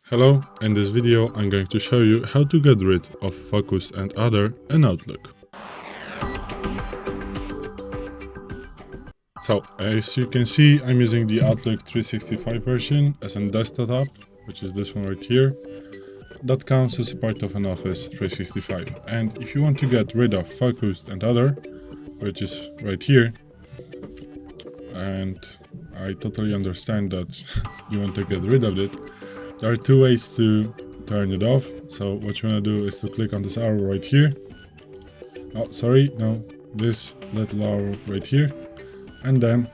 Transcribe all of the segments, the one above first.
Hello, in this video I'm going to show you how to get rid of focus and other in Outlook. So, as you can see, I'm using the Outlook 365 version as a desktop app, which is this one right here. That counts as a part of an Office 365. And if you want to get rid of focus and other, which is right here, and I totally understand that you want to get rid of it, there are two ways to turn it off. So what you want to do is to click on this arrow right here. Oh, sorry, no, this little arrow right here. And then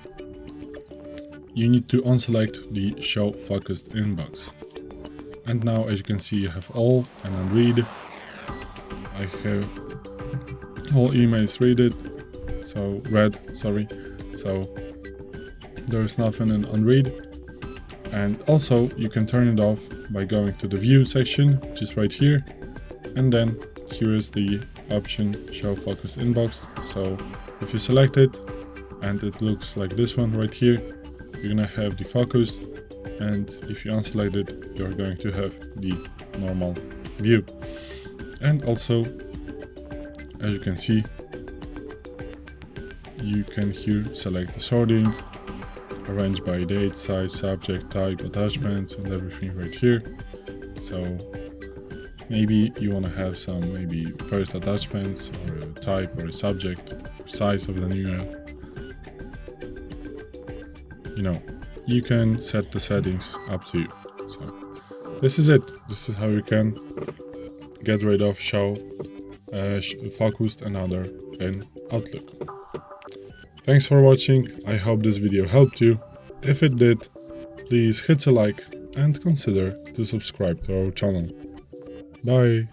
you need to unselect the show focused inbox. And now, as you can see, you have all and unread. I have all emails read, so there's nothing in unread. And also you can turn it off by going to the view section, which is right here. And then here is the option show focused inbox. So if you select it and it looks like this one right here, you're gonna have the focus. And if you unselect it, you're going to have the normal view. And also, as you can see, you can here select the sorting, arrange by date, size, subject, type, attachments, and everything right here. So maybe you want to have some maybe first attachments or a type or a subject or size of the email. You know, you can set the settings up to you. So this is it. This is how you can get rid of show focused and other in Outlook. Thanks for watching. I hope this video helped you. If it did, please hit a like and consider to subscribe to our channel. Bye.